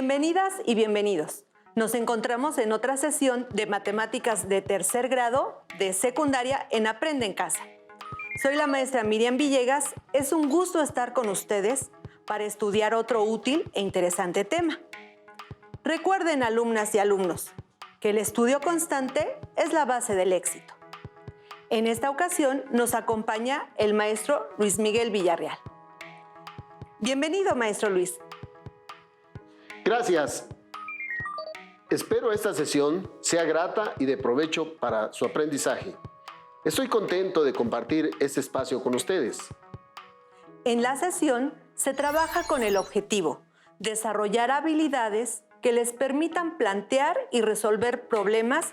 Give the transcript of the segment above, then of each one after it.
Bienvenidas y bienvenidos. Nos encontramos en otra sesión de matemáticas de tercer grado de secundaria en Aprende en Casa. Soy la maestra Miriam Villegas. Es un gusto estar con ustedes para estudiar otro útil e interesante tema. Recuerden, alumnas y alumnos, que el estudio constante es la base del éxito. En esta ocasión nos acompaña el maestro Luis Miguel Villarreal. Bienvenido, maestro Luis. Gracias. Espero esta sesión sea grata y de provecho para su aprendizaje. Estoy contento de compartir este espacio con ustedes. En la sesión se trabaja con el objetivo de desarrollar habilidades que les permitan plantear y resolver problemas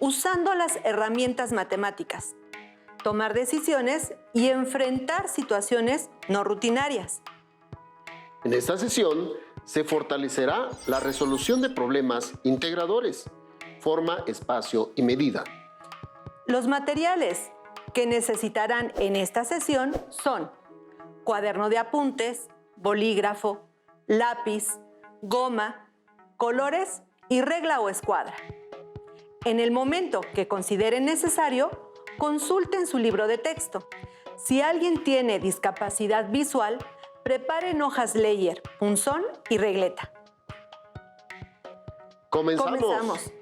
usando las herramientas matemáticas, tomar decisiones y enfrentar situaciones no rutinarias. En esta sesión se fortalecerá la resolución de problemas integradores, forma, espacio y medida. Los materiales que necesitarán en esta sesión son cuaderno de apuntes, bolígrafo, lápiz, goma, colores y regla o escuadra. En el momento que consideren necesario, consulten su libro de texto. Si alguien tiene discapacidad visual, preparen hojas Leyer, punzón y regleta. ¡Comenzamos!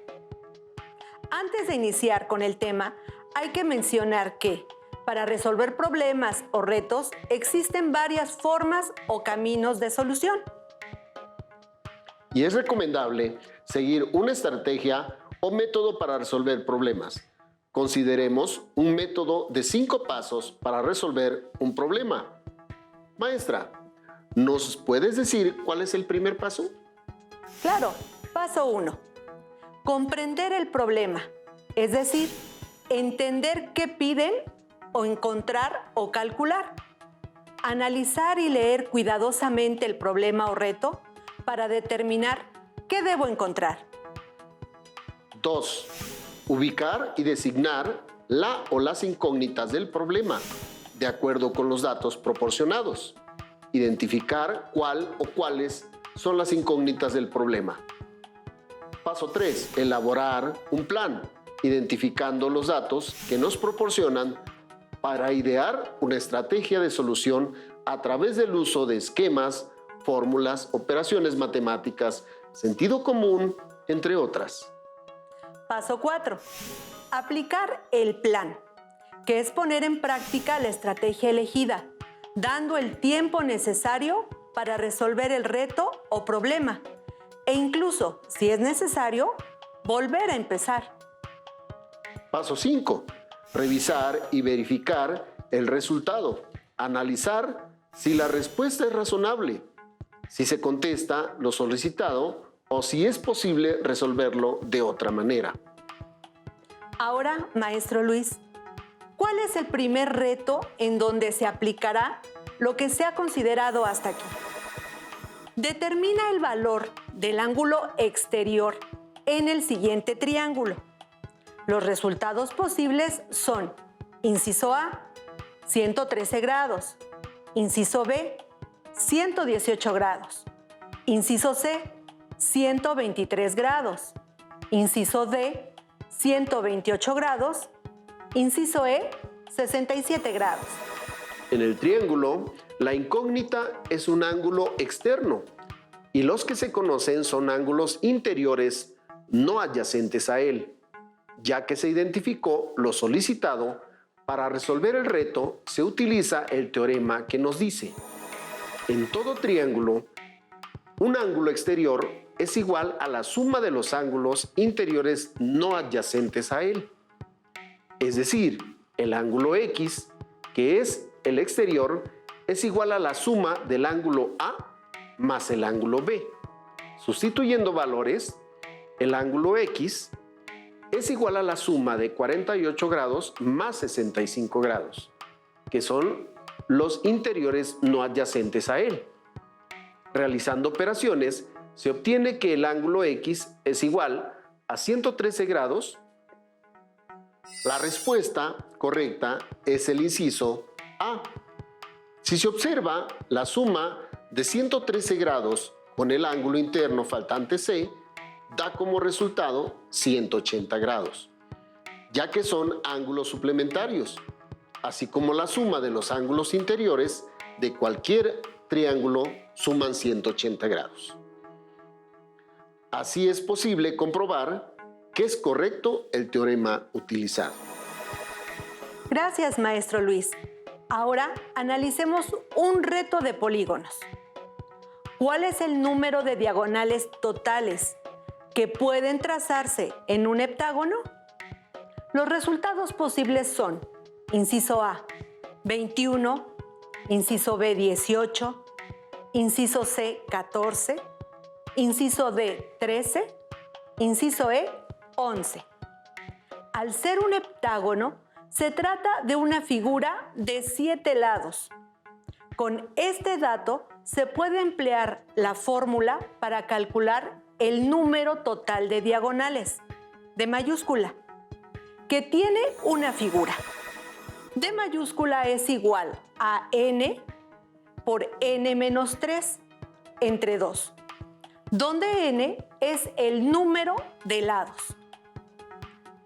Antes de iniciar con el tema, hay que mencionar que para resolver problemas o retos existen varias formas o caminos de solución. Y es recomendable seguir una estrategia o método para resolver problemas. Consideremos un método de 5 pasos para resolver un problema. Maestra, ¿nos puedes decir cuál es el primer paso? Claro, paso 1. Comprender el problema, es decir, entender qué piden o encontrar o calcular. Analizar y leer cuidadosamente el problema o reto para determinar qué debo encontrar. 2. Ubicar y designar la o las incógnitas del problema, de acuerdo con los datos proporcionados. Identificar cuál o cuáles son las incógnitas del problema. Paso 3. Elaborar un plan, identificando los datos que nos proporcionan para idear una estrategia de solución a través del uso de esquemas, fórmulas, operaciones matemáticas, sentido común, entre otras. Paso 4. Aplicar el plan, que es poner en práctica la estrategia elegida, dando el tiempo necesario para resolver el reto o problema, e incluso, si es necesario, volver a empezar. Paso 5. Revisar y verificar el resultado. Analizar si la respuesta es razonable, si se contesta lo solicitado o si es posible resolverlo de otra manera. Ahora, maestro Luis, ¿cuál es el primer reto en donde se aplicará lo que se ha considerado hasta aquí? Determina el valor del ángulo exterior en el siguiente triángulo. Los resultados posibles son: inciso A, 113 grados, inciso B, 118 grados, inciso C, 123 grados, inciso D, 128 grados, inciso E, 67 grados. En el triángulo, la incógnita es un ángulo externo y los que se conocen son ángulos interiores no adyacentes a él, ya que se identificó lo solicitado. Para resolver el reto se utiliza el teorema que nos dice: en todo triángulo, un ángulo exterior es igual a la suma de los ángulos interiores no adyacentes a él. Es decir, el ángulo X, que es el exterior, es igual a la suma del ángulo A más el ángulo B. Sustituyendo valores, el ángulo X es igual a la suma de 48 grados más 65 grados, que son los interiores no adyacentes a él. Realizando operaciones, se obtiene que el ángulo X es igual a 113 grados. La respuesta correcta es el inciso A. Si se observa, la suma de 113 grados con el ángulo interno faltante C da como resultado 180 grados, ya que son ángulos suplementarios, así como la suma de los ángulos interiores de cualquier triángulo suman 180 grados. Así es posible comprobar que es correcto el teorema utilizado. Gracias, maestro Luis. Ahora analicemos un reto de polígonos. ¿Cuál es el número de diagonales totales que pueden trazarse en un heptágono? Los resultados posibles son: inciso A, 21, inciso B, 18, inciso C, 14, inciso D, 13, inciso E, 11. Al ser un heptágono, se trata de una figura de 7 lados. Con este dato se puede emplear la fórmula para calcular el número total de diagonales, D mayúscula, que tiene una figura. D mayúscula es igual a n por n menos 3 entre 2, donde n es el número de lados.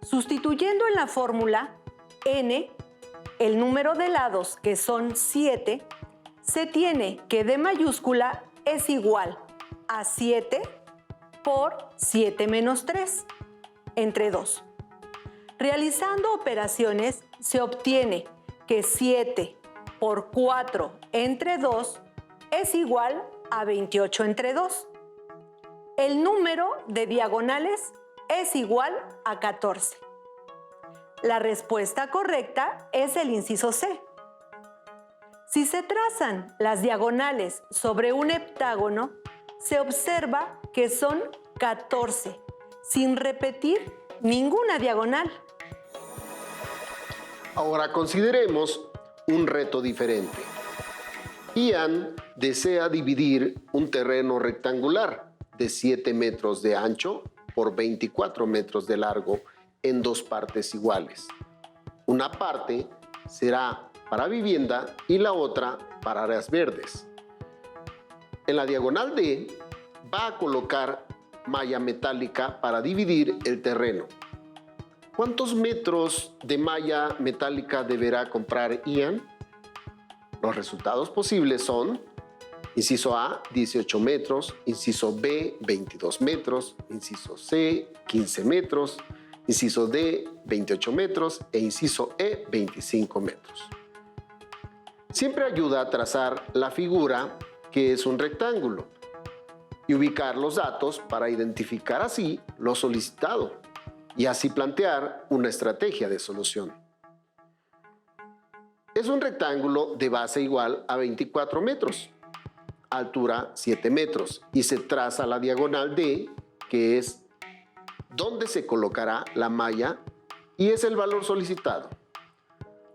Sustituyendo en la fórmula, n, el número de lados, que son 7, se tiene que D mayúscula es igual a 7 por 7 menos 3 entre 2. Realizando operaciones, se obtiene que 7 por 4 entre 2 es igual a 28 entre 2. El número de diagonales es igual a 14. La respuesta correcta es el inciso C. Si se trazan las diagonales sobre un heptágono, se observa que son 14, sin repetir ninguna diagonal. Ahora consideremos un reto diferente. Ian desea dividir un terreno rectangular de 7 metros de ancho por 24 metros de largo en 2 partes iguales. Una parte será para vivienda y la otra para áreas verdes. En la diagonal D va a colocar malla metálica para dividir el terreno. ¿Cuántos metros de malla metálica deberá comprar Ian? Los resultados posibles son: inciso A, 18 metros, inciso B, 22 metros, inciso C, 15 metros, inciso D, 28 metros e inciso E, 25 metros. Siempre ayuda a trazar la figura, que es un rectángulo, y ubicar los datos para identificar así lo solicitado y así plantear una estrategia de solución. Es un rectángulo de base igual a 24 metros, altura 7 metros, y se traza la diagonal D, que es donde se colocará la malla y es el valor solicitado.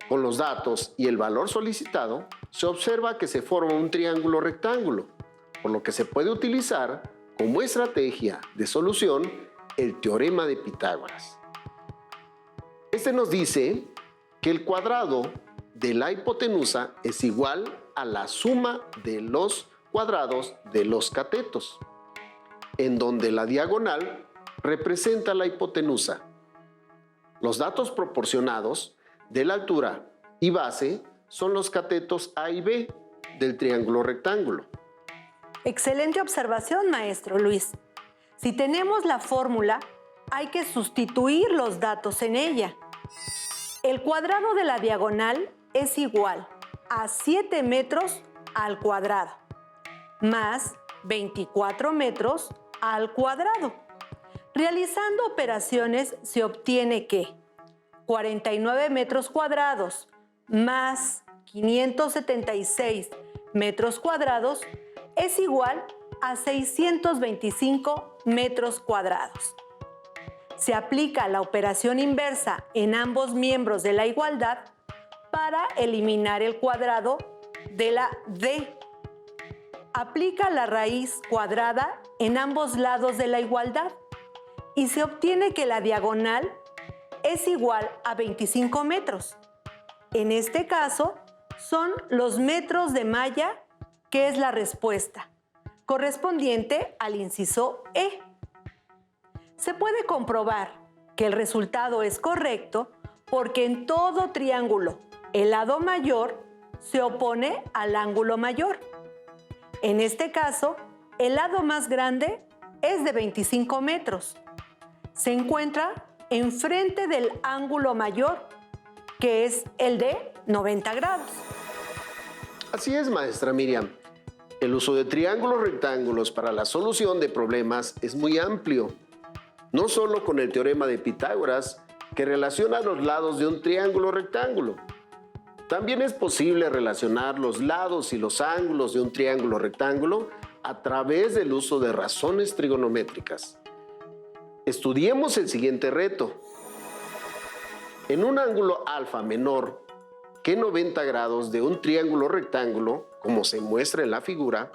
Con los datos y el valor solicitado, se observa que se forma un triángulo rectángulo, por lo que se puede utilizar como estrategia de solución el teorema de Pitágoras. Este nos dice que el cuadrado de la hipotenusa es igual a la suma de los cuadrados de los catetos, en donde la diagonal representa la hipotenusa. Los datos proporcionados de la altura y base son los catetos A y B del triángulo rectángulo. Excelente observación, maestro Luis. Si tenemos la fórmula, hay que sustituir los datos en ella. El cuadrado de la diagonal es igual a 7 metros al cuadrado, más 24 metros al cuadrado. Realizando operaciones se obtiene que 49 metros cuadrados más 576 metros cuadrados es igual a 625 metros cuadrados. Se aplica la operación inversa en ambos miembros de la igualdad para eliminar el cuadrado de la D. Aplica la raíz cuadrada en ambos lados de la igualdad y se obtiene que la diagonal es igual a 25 metros. En este caso, son los metros de malla, que es la respuesta. correspondiente al inciso E. Se puede comprobar que el resultado es correcto porque en todo triángulo el lado mayor se opone al ángulo mayor. En este caso, el lado más grande es de 25 metros. Se encuentra enfrente del ángulo mayor, que es el de 90 grados. Así es, maestra Miriam. El uso de triángulos rectángulos para la solución de problemas es muy amplio. No solo con el teorema de Pitágoras, que relaciona los lados de un triángulo rectángulo. También es posible relacionar los lados y los ángulos de un triángulo rectángulo a través del uso de razones trigonométricas. Estudiemos el siguiente reto. En un ángulo alfa menor que 90 grados de un triángulo rectángulo, como se muestra en la figura,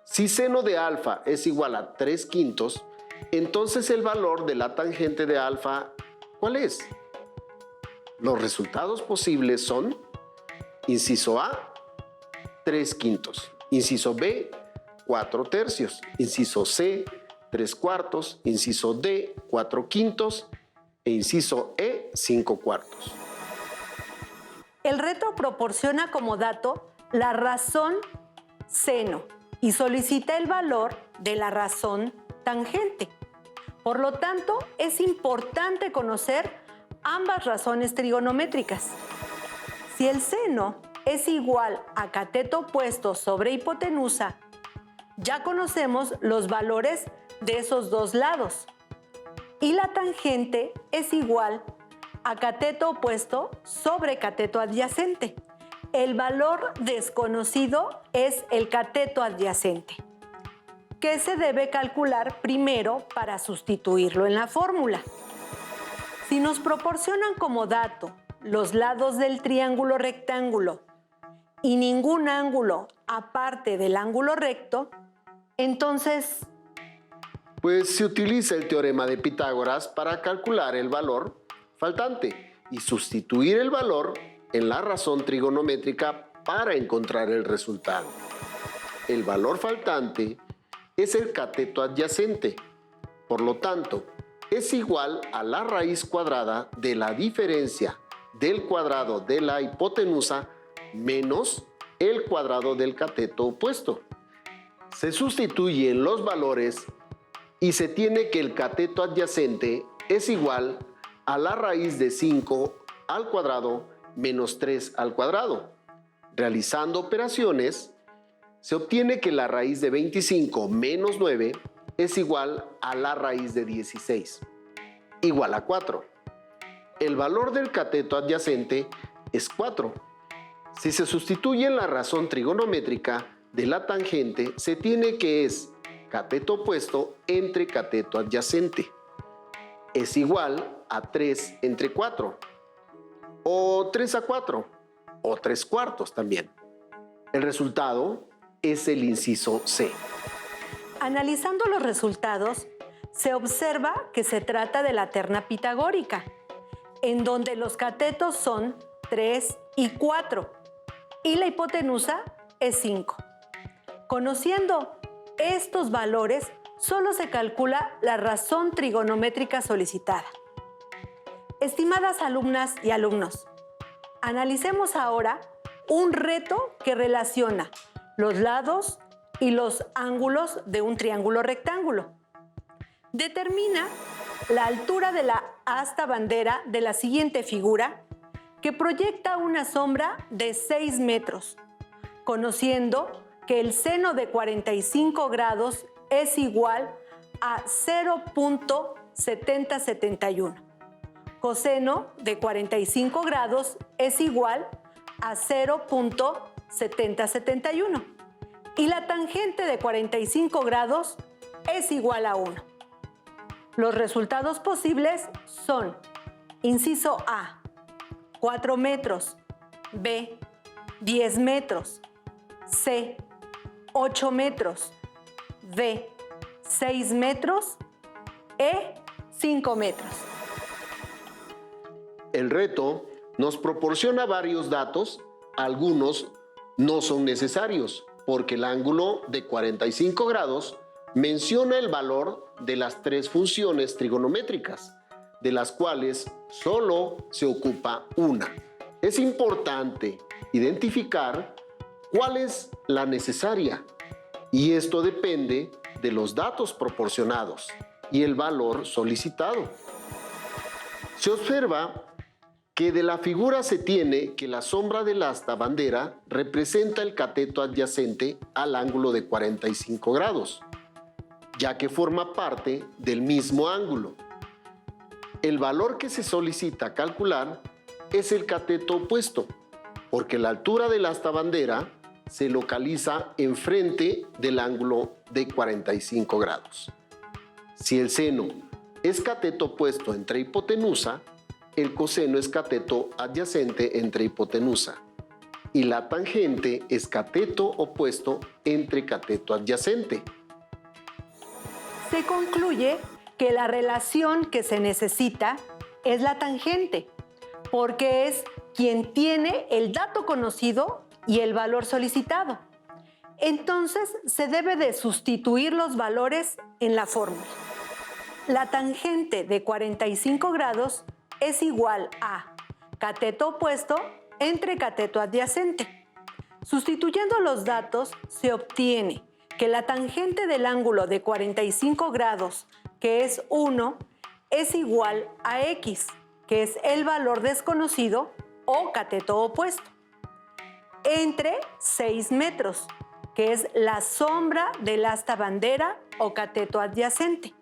si seno de alfa es igual a 3/5, entonces el valor de la tangente de alfa, ¿cuál es? Los resultados posibles son: inciso A, 3/5, inciso B, 4/3, inciso C, 3/4, inciso D, 4/5 e inciso E, 5/4. El reto proporciona como dato la razón seno y solicita el valor de la razón tangente. Por lo tanto, es importante conocer ambas razones trigonométricas. Si el seno es igual a cateto opuesto sobre hipotenusa, ya conocemos los valores de esos dos lados. Y la tangente es igual a cateto opuesto sobre cateto adyacente. El valor desconocido es el cateto adyacente, que se debe calcular primero para sustituirlo en la fórmula. Si nos proporcionan como dato los lados del triángulo rectángulo y ningún ángulo aparte del ángulo recto, entonces Pues se utiliza el teorema de Pitágoras para calcular el valor faltante y sustituir el valor en la razón trigonométrica para encontrar el resultado. El valor faltante es el cateto adyacente, por lo tanto, es igual a la raíz cuadrada de la diferencia del cuadrado de la hipotenusa menos el cuadrado del cateto opuesto. Se sustituyen los valores y se tiene que el cateto adyacente es igual a la raíz de 5 al cuadrado menos 3 al cuadrado. Realizando operaciones, se obtiene que la raíz de 25 menos 9 es igual a la raíz de 16, igual a 4. El valor del cateto adyacente es 4. Si se sustituye la razón trigonométrica de la tangente, se tiene que es cateto opuesto entre cateto adyacente. Es igual a 3 entre 4, o 3/4, o 3/4 también. El resultado es el inciso C. analizando los resultados, se observa que se trata de la terna pitagórica, en donde los catetos son 3 y 4 y la hipotenusa es 5. Conociendo estos valores, solo se calcula la razón trigonométrica solicitada. Estimadas alumnas y alumnos, analicemos ahora un reto que relaciona los lados y los ángulos de un triángulo rectángulo. Determina la altura de la asta bandera de la siguiente figura, que proyecta una sombra de 6 metros, conociendo que el seno de 45 grados es igual a 0.7071. Coseno de 45 grados es igual a 0.7071. Y la tangente de 45 grados es igual a 1. Los resultados posibles son: inciso A, 4 metros, B, 10 metros, C, 8 metros, D, 6 metros, E, 5 metros. El reto nos proporciona varios datos, algunos no son necesarios, porque el ángulo de 45 grados menciona el valor de las tres funciones trigonométricas, de las cuales solo se ocupa una. Es importante identificar cuál es la necesaria, y esto depende de los datos proporcionados y el valor solicitado. Se observa que de la figura se tiene que la sombra del asta bandera representa el cateto adyacente al ángulo de 45 grados, ya que forma parte del mismo ángulo. El valor que se solicita calcular es el cateto opuesto, porque la altura del asta bandera se localiza enfrente del ángulo de 45 grados. Si el seno es cateto opuesto entre hipotenusa, el coseno es cateto adyacente entre hipotenusa y la tangente es cateto opuesto entre cateto adyacente. Se concluye que la relación que se necesita es la tangente, porque es quien tiene el dato conocido y el valor solicitado. Entonces, se debe de sustituir los valores en la fórmula. La tangente de 45 grados es igual a cateto opuesto entre cateto adyacente. Sustituyendo los datos, se obtiene que la tangente del ángulo de 45 grados, que es 1, es igual a x, que es el valor desconocido o cateto opuesto, entre 6 metros, que es la sombra del asta bandera o cateto adyacente.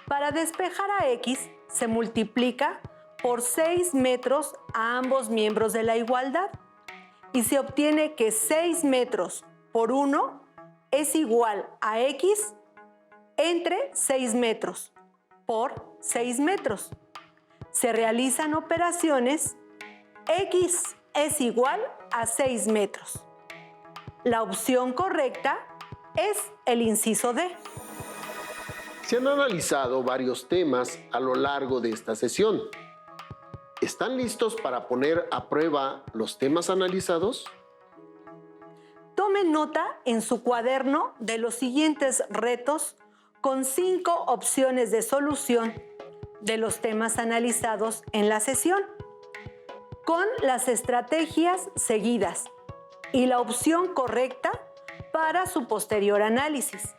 Para despejar a x, se multiplica por 6 metros a ambos miembros de la igualdad y se obtiene que 6 metros por 1 es igual a x entre 6 metros por 6 metros. Se realizan operaciones, x es igual a 6 metros. La opción correcta es el inciso D. Se han analizado varios temas a lo largo de esta sesión. ¿Están listos para poner a prueba los temas analizados? Tomen nota en su cuaderno de los siguientes retos con 5 opciones de solución de los temas analizados en la sesión, con las estrategias seguidas y la opción correcta para su posterior análisis.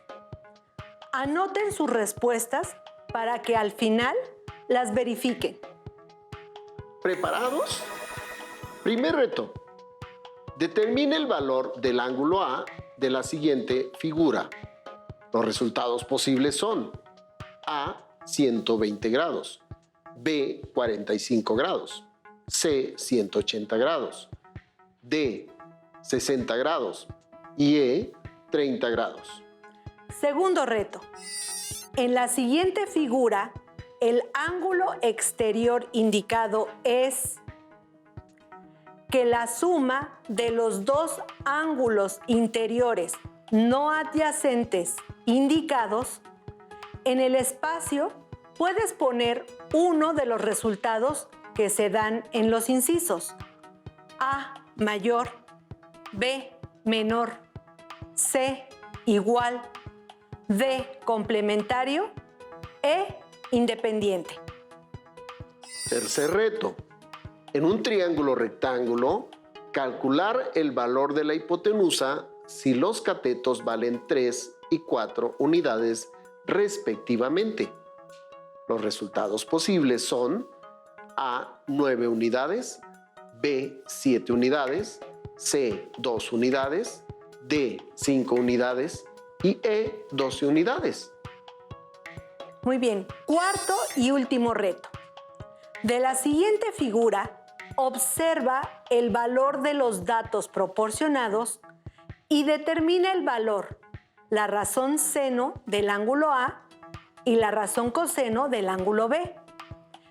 Anoten sus respuestas para que al final las verifiquen. ¿Preparados? Primer reto. Determine el valor del ángulo A de la siguiente figura. Los resultados posibles son A, 120 grados, B, 45 grados, C, 180 grados, D, 60 grados y E, 30 grados. Segundo reto. En la siguiente figura, el ángulo exterior indicado es que la suma de los dos ángulos interiores no adyacentes indicados, en el espacio puedes poner uno de los resultados que se dan en los incisos. A mayor, B menor, C igual, D complementario, E independiente. Tercer reto. En un triángulo rectángulo, calcular el valor de la hipotenusa si los catetos valen 3 y 4 unidades respectivamente. Los resultados posibles son A, 9 unidades, B, 7 unidades, C, 2 unidades, D, 5 unidades y E, 12 unidades. Muy bien, cuarto y último reto. De la siguiente figura, observa el valor de los datos proporcionados y determina el valor, la razón seno del ángulo A y la razón coseno del ángulo B.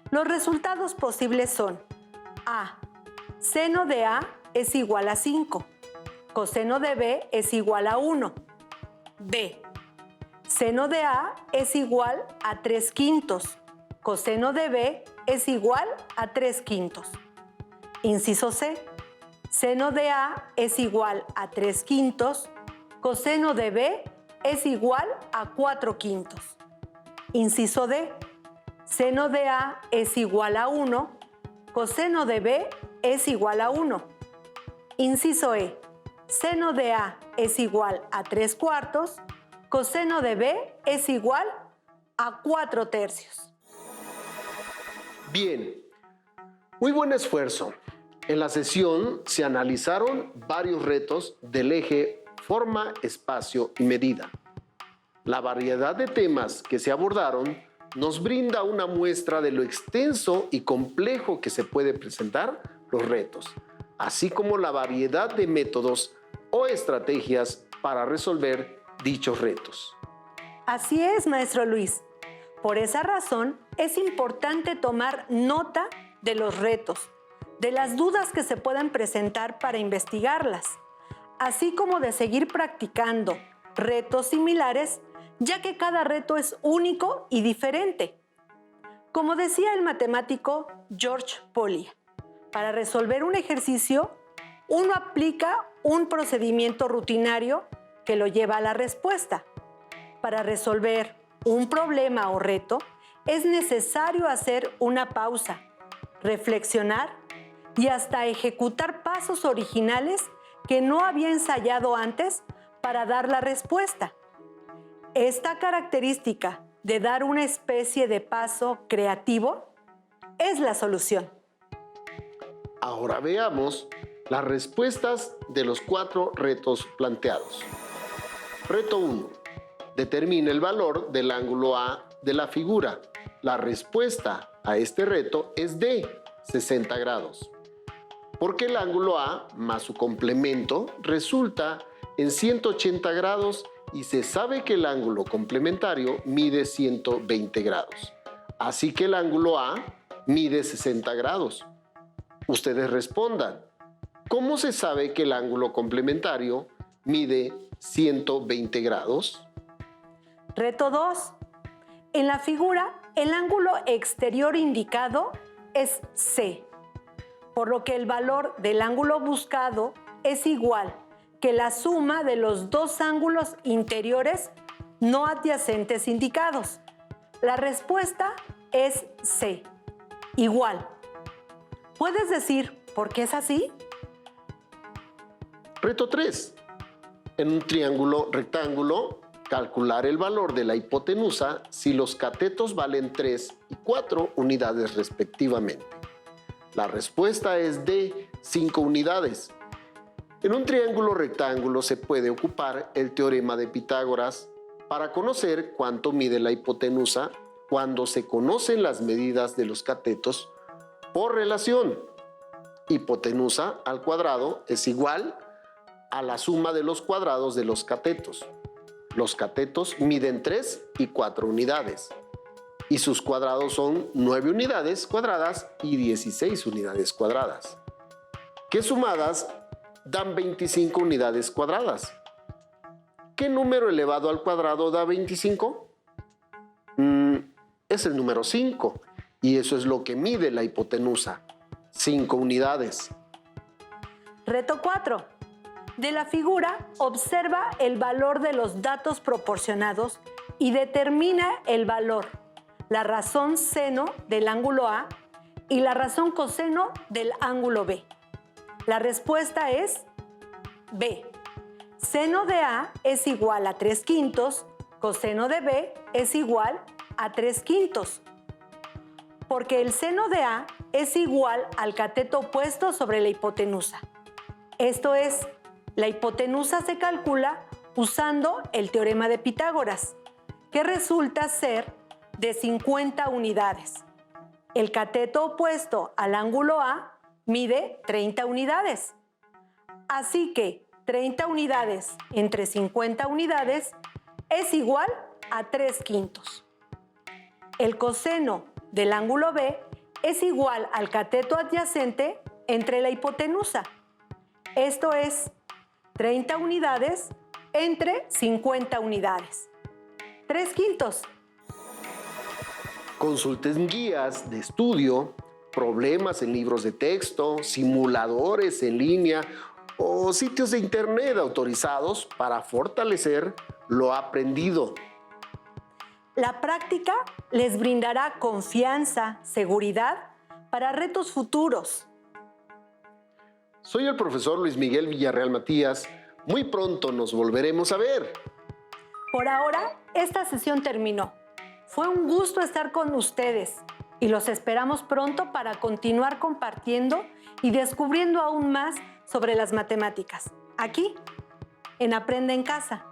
Los resultados posibles son A, seno de A es igual a 5, coseno de B es igual a 1, B, seno de A es igual a 3/5, coseno de B es igual a 3/5. Inciso C, seno de A es igual a 3/5, coseno de B es igual a 4/5. Inciso D, seno de A es igual a 1, coseno de B es igual a 1. Inciso E, seno de A es igual a 3/4, coseno de B es igual a 4/3. Bien, muy buen esfuerzo. En la sesión se analizaron varios retos del eje forma, espacio y medida. La variedad de temas que se abordaron nos brinda una muestra de lo extenso y complejo que se puede presentar los retos, así como la variedad de métodos o estrategias para resolver dichos retos. Así es, maestro Luis. Por esa razón, es importante tomar nota de los retos, de las dudas que se puedan presentar para investigarlas, así como de seguir practicando retos similares, ya que cada reto es único y diferente. Como decía el matemático George Polya, para resolver un ejercicio, uno aplica un procedimiento rutinario que lo lleva a la respuesta. Para resolver un problema o reto, es necesario hacer una pausa, reflexionar y hasta ejecutar pasos originales que no había ensayado antes para dar la respuesta. Esta característica de dar una especie de paso creativo es la solución. Ahora veamos las respuestas de los 4 retos planteados. Reto 1. Determina el valor del ángulo A de la figura. La respuesta a este reto es de 60 grados, porque el ángulo A más su complemento resulta en 180 grados y se sabe que el ángulo complementario mide 120 grados. Así que el ángulo A mide 60 grados. Ustedes respondan, ¿cómo se sabe que el ángulo complementario mide 120 grados? Reto 2. En la figura, el ángulo exterior indicado es C, por lo que el valor del ángulo buscado es igual que la suma de los dos ángulos interiores no adyacentes indicados. La respuesta es C, igual. ¿Puedes decir por qué es así? Reto 3. En un triángulo rectángulo, calcular el valor de la hipotenusa si los catetos valen 3 y 4 unidades respectivamente. La respuesta es de 5 unidades. En un triángulo rectángulo se puede ocupar el teorema de Pitágoras para conocer cuánto mide la hipotenusa cuando se conocen las medidas de los catetos por relación. Hipotenusa al cuadrado es igual a la suma de los cuadrados de los catetos. Los catetos miden 3 y 4 unidades y sus cuadrados son 9 unidades cuadradas y 16 unidades cuadradas, que sumadas dan 25 unidades cuadradas. ¿Qué número elevado al cuadrado da 25? Es el número 5 y eso es lo que mide la hipotenusa, 5 unidades. Reto 4. De la figura, observa el valor de los datos proporcionados y determina el valor, la razón seno del ángulo A y la razón coseno del ángulo B. La respuesta es B. Seno de A es igual a 3/5, coseno de B es igual a 3/5, porque el seno de A es igual al cateto opuesto sobre la hipotenusa. Esto es, la hipotenusa se calcula usando el teorema de Pitágoras, que resulta ser de 50 unidades. El cateto opuesto al ángulo A mide 30 unidades. Así que 30 unidades entre 50 unidades es igual a 3/5. El coseno del ángulo B es igual al cateto adyacente entre la hipotenusa. Esto es 30 unidades entre 50 unidades. 3/5. Consulten guías de estudio, problemas en libros de texto, simuladores en línea o sitios de internet autorizados para fortalecer lo aprendido. La práctica les brindará confianza, seguridad para retos futuros. Soy el profesor Luis Miguel Villarreal Matías. Muy pronto nos volveremos a ver. Por ahora, esta sesión terminó. Fue un gusto estar con ustedes y los esperamos pronto para continuar compartiendo y descubriendo aún más sobre las matemáticas. Aquí, en Aprende en Casa.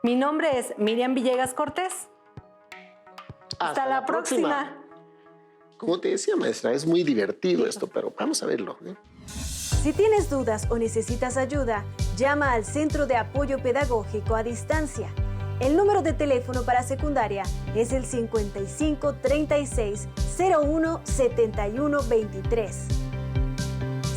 Mi nombre es Miriam Villegas Cortés. Hasta la próxima. Como te decía, maestra, es muy divertido esto, pero vamos a verlo, ¿eh? Si tienes dudas o necesitas ayuda, llama al Centro de Apoyo Pedagógico a Distancia. El número de teléfono para secundaria es el 55 36 01 71 23.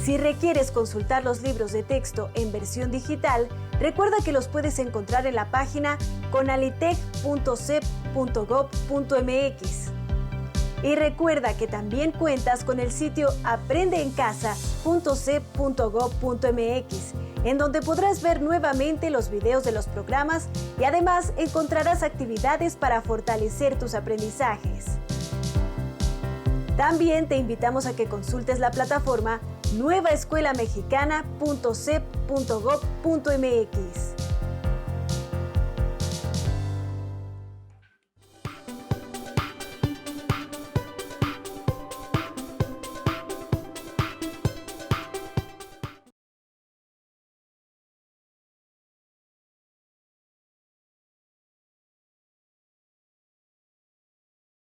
Si requieres consultar los libros de texto en versión digital, recuerda que los puedes encontrar en la página conalitec.cep.gov.mx. Y recuerda que también cuentas con el sitio aprendeencasa.cep.gov.mx, en donde podrás ver nuevamente los videos de los programas y además encontrarás actividades para fortalecer tus aprendizajes. También te invitamos a que consultes la plataforma nuevaescuelamexicana.cep.gov.mx.